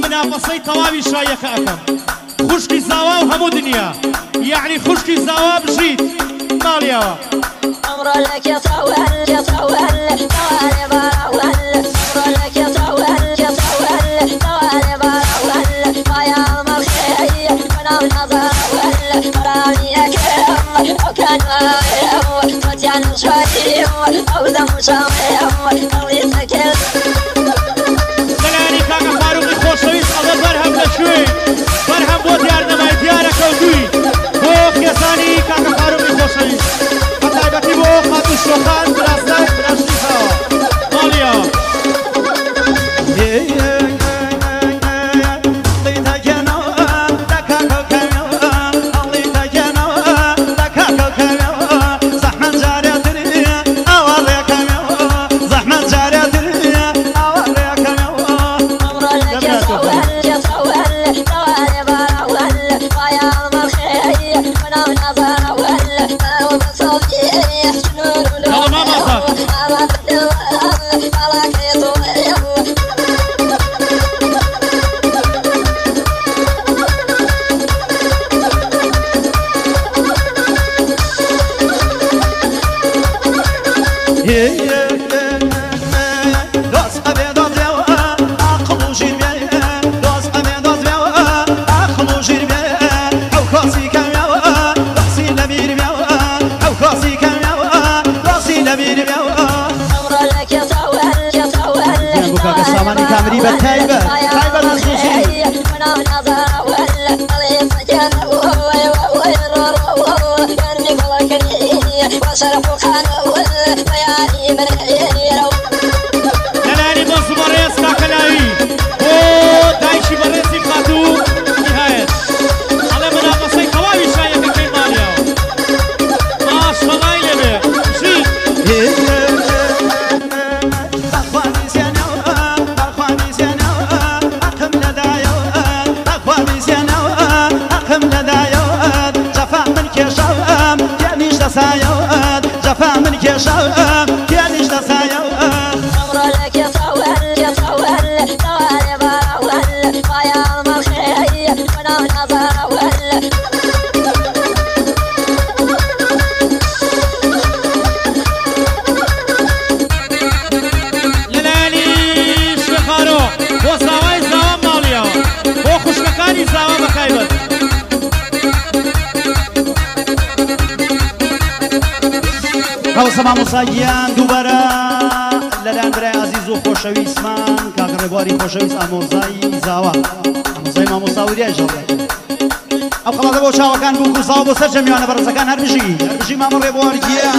منافسەی تەواوی شایەکە ئەەکەم خوشکی زاوا و هەموو دنیا یعنی خوشکی زاوا بژیت ماڵیەوە ئەمڕۆ لەکێتەوە تەوالێ باڕەوەل ئەمڕۆ لەکێتەوە تەوالێ باڕەوەل پایامەڵ خێیە بەناو نەزەرەوەل بەراوی ئەکەم ئەو کانوایەوە تۆتیان شواتیوە ئەو دەموچاوەیەوە ئەڵی تەکێت برهم لشوی برهم بود یارنمای دیاره کودوی بو خیزانی کاکا فاروقی خوشوی قطعبتی بو خاتو شوخان براسته براشتی خوا مالیا زمانی کامری بە تایبەت خصوصی لەلایەنی بۆ بەڕێز کاکەلاوی بۆ دایکی بەڕێزی خاتوو نهایەت ئەڵێ مناقەسەی تەواوی شایەکەکەی ماڵیاوە ماشەڵای لێبێ جفا من كشاوم كانيش دسايو عمره لك يصول يصول طوالي براول ويا المخي وانا نظر لەلایەنی شوێخارۆ بۆ زاوای زاوا ماڵیاوە بۆ خوشکەکانی زاوا بەتایبەت هەوسە مامۆساییان دووبارە لەلایەن برای عەزیز و خۆشەویستمان کاک ڕێبواری خۆشەویست ئامۆزایی زاوا ئامۆزای مامۆستا وریای ژەڵەکە ئەو خەڵاتە بۆ چاوەکان بوو کوزاوە بۆ سەر جەمیوانە بەڕزەکان هەربژی مامۆ ڕێبوارگیە